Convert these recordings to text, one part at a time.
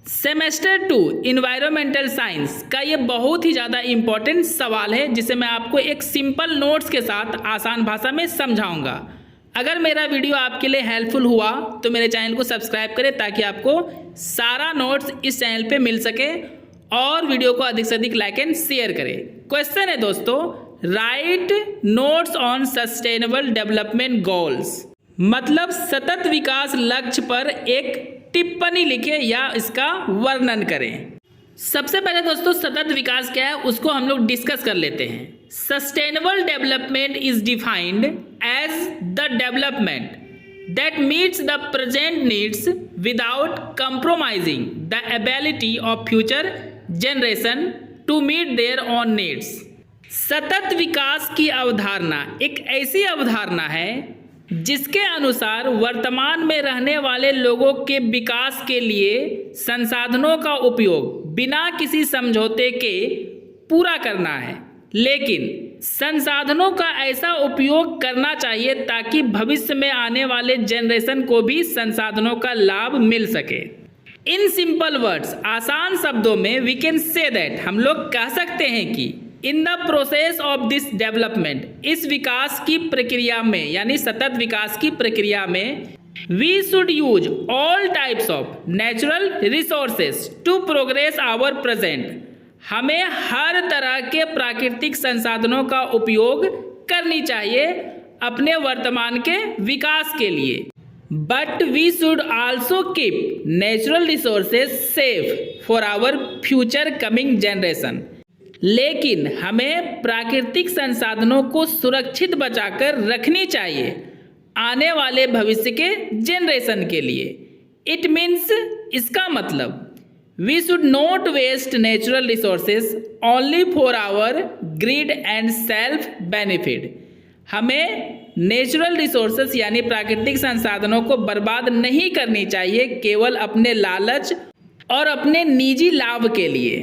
Semester 2 environmental science का ये बहुत ही ज़्यादा इम्पॉर्टेंट सवाल है जिसे मैं आपको एक सिंपल नोट्स के साथ आसान भाषा में समझाऊंगा। अगर मेरा वीडियो आपके लिए हेल्पफुल हुआ तो मेरे चैनल को सब्सक्राइब करें ताकि आपको सारा नोट्स इस चैनल पे मिल सके और वीडियो को अधिक से अधिक लाइक एंड शेयर करें। क्वेश्चन है दोस्तों, right notes on sustainable development goals, मतलब सतत विकास लक्ष्य पर एक टिप्पणी लिखें या इसका वर्णन करें। सबसे पहले दोस्तों सतत विकास क्या है उसको हम लोग डिस्कस कर लेते हैं। Sustainable development is defined as the development that meets the present needs without compromising the ability of future generation to meet their own needs। सतत विकास की अवधारणा एक ऐसी अवधारणा है जिसके अनुसार वर्तमान में रहने वाले लोगों के विकास के लिए संसाधनों का उपयोग बिना किसी समझौते के पूरा करना है, लेकिन संसाधनों का ऐसा उपयोग करना चाहिए ताकि भविष्य में आने वाले जनरेशन को भी संसाधनों का लाभ मिल सके। इन सिंपल वर्ड्स, आसान शब्दों में वी कैन से दैट, हम लोग कह सकते हैं कि in the process of this development, इस विकास की प्रक्रिया में यानी सतत विकास की प्रक्रिया में we should use all types of natural resources to progress our present, हमें हर तरह के प्राकृतिक संसाधनों का उपयोग करनी चाहिए अपने वर्तमान के विकास के लिए। But we should also keep natural resources safe for our future coming generation, लेकिन हमें प्राकृतिक संसाधनों को सुरक्षित बचाकर रखनी चाहिए आने वाले भविष्य के जनरेशन के लिए। इट मीन्स, इसका मतलब we should not waste natural resources only for our greed and self benefit, हमें नेचुरल रिसोर्सेस यानी प्राकृतिक संसाधनों को बर्बाद नहीं करनी चाहिए केवल अपने लालच और अपने निजी लाभ के लिए।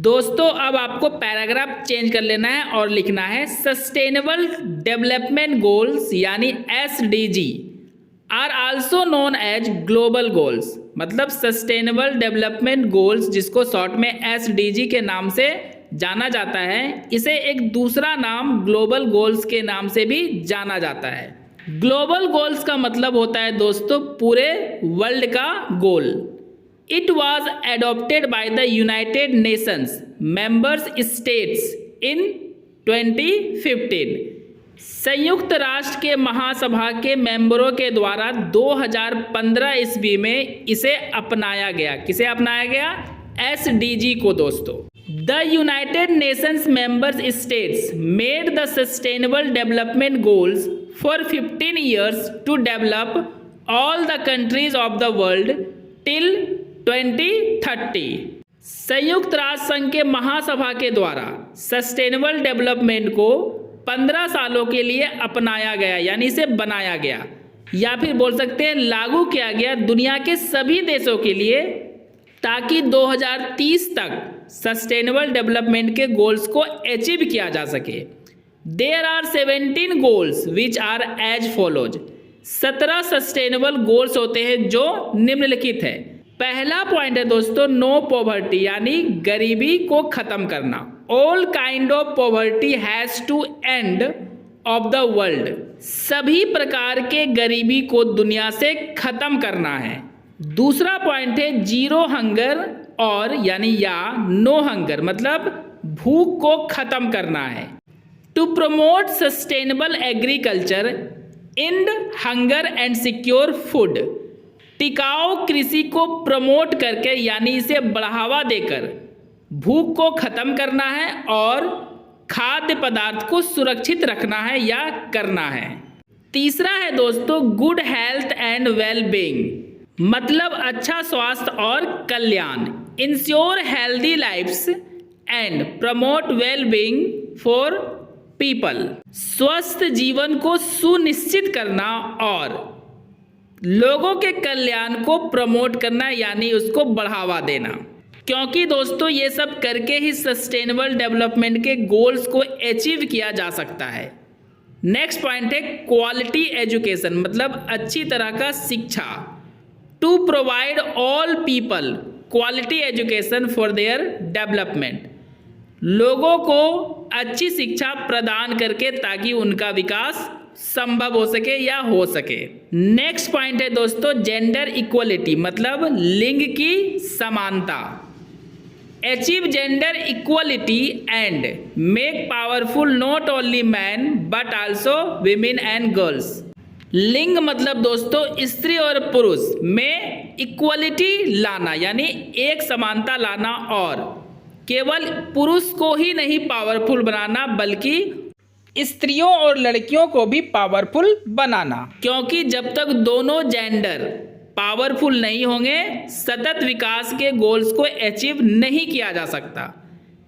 दोस्तों अब आपको पैराग्राफ चेंज कर लेना है और लिखना है सस्टेनेबल डेवलपमेंट गोल्स यानी SDG are also known as global goals, मतलब सस्टेनेबल डेवलपमेंट गोल्स जिसको शॉर्ट में SDG के नाम से जाना जाता है, इसे एक दूसरा नाम ग्लोबल गोल्स के नाम से भी जाना जाता है। ग्लोबल गोल्स का मतलब होता है दोस्तों पूरे वर्ल्ड का गोल। It was adopted by the United Nations members states in 2015, संयुक्त राष्ट्र के महासभा के मेंबरों के द्वारा 2015 ईस्वी में इसे अपनाया गया। किसे अपनाया गया? SDG को दोस्तों। The United Nations members states made the sustainable development goals for 15 years to develop all the countries of the world till 2030। संयुक्त राष्ट्र संघ के महासभा के द्वारा सस्टेनेबल डेवलपमेंट को 15 सालों के लिए अपनाया गया यानी इसे बनाया गया, या फिर बोल सकते हैं लागू किया गया दुनिया के सभी देशों के लिए, ताकि 2030 तक सस्टेनेबल डेवलपमेंट के गोल्स को अचीव किया जा सके। There are 17 goals which are as follows, 17 sustainable goals होते हैं जो निम्नलिखित है। पहला पॉइंट है दोस्तों नो पॉवर्टी यानी गरीबी को खत्म करना। All kind of poverty has to end of the world, सभी प्रकार के गरीबी को दुनिया से खत्म करना है। दूसरा पॉइंट है जीरो हंगर और यानी या नो हंगर, मतलब भूख को खत्म करना है। To promote sustainable agriculture, and hunger and secure food, टिकाऊ कृषि को प्रमोट करके यानी इसे बढ़ावा देकर भूख को खत्म करना है और खाद्य पदार्थ को सुरक्षित रखना है या करना है। तीसरा है दोस्तों good health and well being, मतलब अच्छा स्वास्थ्य और कल्याण। Ensure healthy lifes and promote well being for people, स्वस्थ जीवन को सुनिश्चित करना और लोगों के कल्याण को प्रमोट करना यानी उसको बढ़ावा देना, क्योंकि दोस्तों ये सब करके ही सस्टेनेबल डेवलपमेंट के गोल्स को अचीव किया जा सकता है। नेक्स्ट पॉइंट है क्वालिटी एजुकेशन, मतलब अच्छी तरह का शिक्षा। To provide all people quality education for their development. लोगों को अच्छी शिक्षा प्रदान करके ताकि उनका विकास संभव हो सके या हो सके। नेक्स्ट पॉइंट है दोस्तों जेंडर इक्वलिटी, मतलब लिंग की समानता। Achieve gender equality and make powerful not only man but also women and girls. लिंग मतलब दोस्तों स्त्री और पुरुष में इक्वलिटी लाना, यानी एक समानता लाना, और केवल पुरुष को ही नहीं पावरफुल बनाना बल्कि स्त्रियों और लड़कियों को भी पावरफुल बनाना, क्योंकि जब तक दोनों जेंडर पावरफुल नहीं होंगे सतत विकास के गोल्स को अचीव नहीं किया जा सकता।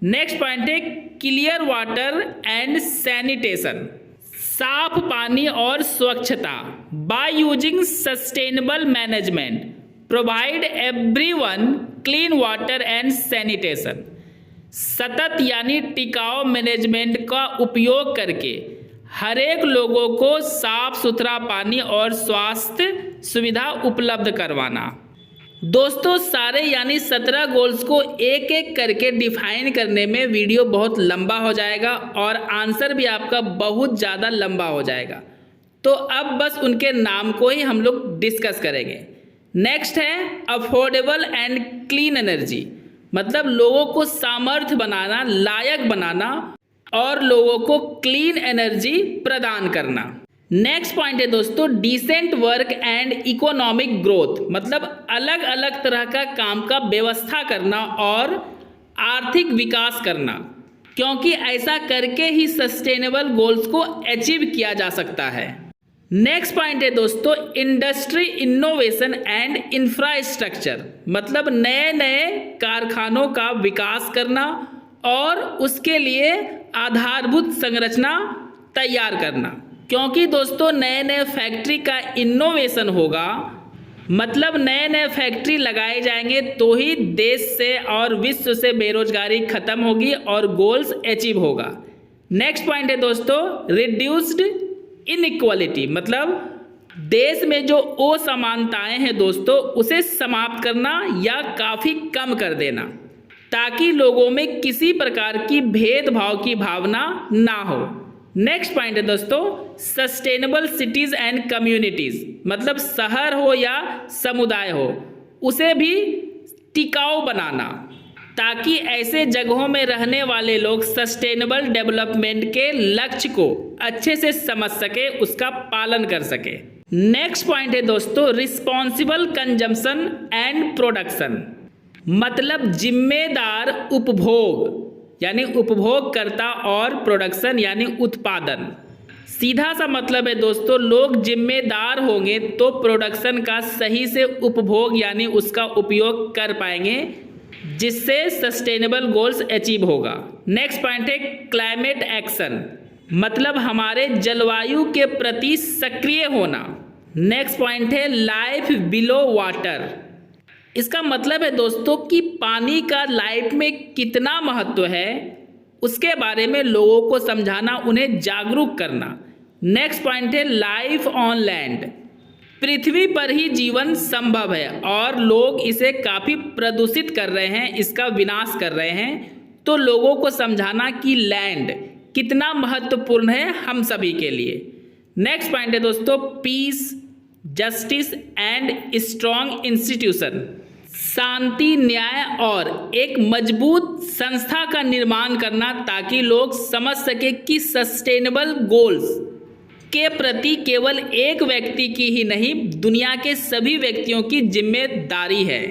नेक्स्ट पॉइंट है क्लियर वाटर एंड सैनिटेशन, साफ पानी और स्वच्छता। By using sustainable management provide everyone clean water and sanitation. सतत यानी टिकाऊ मैनेजमेंट का उपयोग करके हर एक लोगों को साफ सुथरा पानी और स्वास्थ्य सुविधा उपलब्ध करवाना। दोस्तों सारे यानी 17 गोल्स को एक एक करके डिफाइन करने में वीडियो बहुत लंबा हो जाएगा और आंसर भी आपका बहुत ज़्यादा लंबा हो जाएगा, तो अब बस उनके नाम को ही हम लोग डिस्कस करेंगे। नेक्स्ट है अफोर्डेबल एंड क्लीन एनर्जी, मतलब लोगों को सामर्थ्य बनाना, लायक बनाना और लोगों को क्लीन एनर्जी प्रदान करना। नेक्स्ट पॉइंट है दोस्तों decent work and economic growth, मतलब अलग अलग तरह का काम का व्यवस्था करना और आर्थिक विकास करना, क्योंकि ऐसा करके ही सस्टेनेबल गोल्स को अचीव किया जा सकता है। नेक्स्ट पॉइंट है दोस्तों इंडस्ट्री इनोवेशन एंड इंफ्रास्ट्रक्चर, मतलब नए नए कारखानों का विकास करना और उसके लिए आधारभूत संरचना तैयार करना, क्योंकि दोस्तों नए नए फैक्ट्री का इनोवेशन होगा, मतलब नए नए फैक्ट्री लगाए जाएंगे तो ही देश से और विश्व से बेरोजगारी खत्म होगी और गोल्स अचीव होगा। नेक्स्ट पॉइंट है दोस्तों रिड्यूस्ड इनइक्वालिटी, मतलब देश में जो असमानताएं हैं दोस्तों उसे समाप्त करना या काफ़ी कम कर देना, ताकि लोगों में किसी प्रकार की भेदभाव की भावना ना हो। नेक्स्ट पॉइंट है दोस्तों सस्टेनेबल सिटीज़ एंड कम्युनिटीज़, मतलब शहर हो या समुदाय हो उसे भी टिकाऊ बनाना, ताकि ऐसे जगहों में रहने वाले लोग सस्टेनेबल डेवलपमेंट के लक्ष्य को अच्छे से समझ सके, उसका पालन कर सके। नेक्स्ट पॉइंट है दोस्तों रिस्पॉन्सिबल कंजम्पशन एंड प्रोडक्शन, मतलब जिम्मेदार उपभोग, यानी उपभोगकर्ता और प्रोडक्शन यानी उत्पादन। सीधा सा मतलब है दोस्तों लोग जिम्मेदार होंगे तो प्रोडक्शन का सही से उपभोग यानी उसका उपयोग कर पाएंगे, जिससे सस्टेनेबल गोल्स अचीव होगा। नेक्स्ट पॉइंट है क्लाइमेट एक्शन, मतलब हमारे जलवायु के प्रति सक्रिय होना। नेक्स्ट पॉइंट है लाइफ बिलो वाटर, इसका मतलब है दोस्तों कि पानी का लाइफ में कितना महत्व है उसके बारे में लोगों को समझाना, उन्हें जागरूक करना। नेक्स्ट पॉइंट है लाइफ ऑन लैंड, पृथ्वी पर ही जीवन संभव है और लोग इसे काफ़ी प्रदूषित कर रहे हैं, इसका विनाश कर रहे हैं, तो लोगों को समझाना कि लैंड कितना महत्वपूर्ण है हम सभी के लिए। नेक्स्ट पॉइंट है दोस्तों peace, justice and strong institution, शांति, न्याय और एक मजबूत संस्था का निर्माण करना, ताकि लोग समझ सके कि सस्टेनेबल गोल्स के प्रति केवल एक व्यक्ति की ही नहीं दुनिया के सभी व्यक्तियों की जिम्मेदारी है।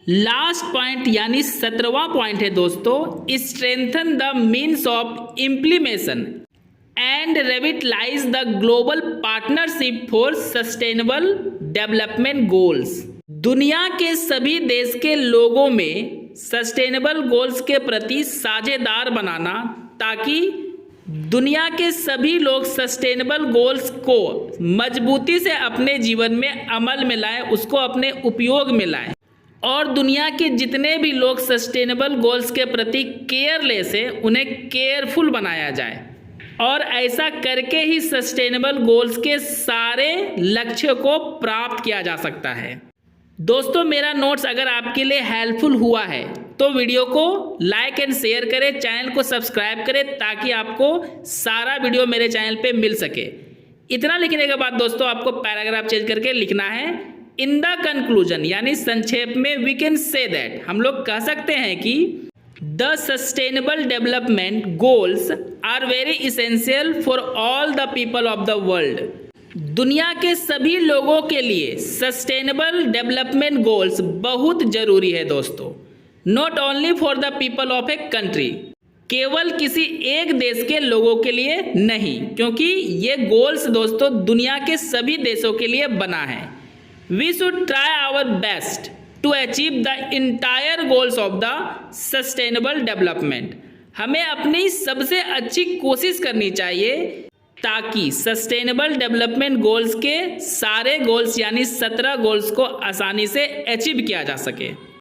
लास्ट पॉइंट यानी 17वां पॉइंट है दोस्तों strengthen the means of implementation and revitalise the global partnership for sustainable development goals, दुनिया के सभी देश के लोगों में सस्टेनेबल गोल्स के प्रति साझेदार बनाना, ताकि दुनिया के सभी लोग सस्टेनेबल गोल्स को मजबूती से अपने जीवन में अमल में लाएं, उसको अपने उपयोग में लाएं, और दुनिया के जितने भी लोग सस्टेनेबल गोल्स के प्रति केयरलेस हैं उन्हें केयरफुल बनाया जाए, और ऐसा करके ही सस्टेनेबल गोल्स के सारे लक्ष्य को प्राप्त किया जा सकता है। दोस्तों मेरा नोट्स अगर आपके लिए हेल्पफुल हुआ है तो वीडियो को लाइक एंड शेयर करें, चैनल को सब्सक्राइब करें ताकि आपको सारा वीडियो मेरे चैनल पे मिल सके। इतना लिखने के बाद दोस्तों आपको पैराग्राफ चेंज करके लिखना है इन द कंक्लूजन, यानी संक्षेप में वी कैन से दैट, हम लोग कह सकते हैं कि the sustainable development goals are very essential for all the people of the world. दुनिया के सभी लोगों के लिए सस्टेनेबल डेवलपमेंट गोल्स बहुत जरूरी है दोस्तों, not only for the people of a country, केवल किसी एक देश के लोगों के लिए नहीं, क्योंकि ये गोल्स दोस्तों दुनिया के सभी देशों के लिए बना है। We should try our best to achieve the entire goals of the sustainable development. हमें अपनी सबसे अच्छी कोशिश करनी चाहिए ताकि सस्टेनेबल डेवलपमेंट गोल्स के सारे गोल्स यानी 17 गोल्स को आसानी से अचीव किया जा सके।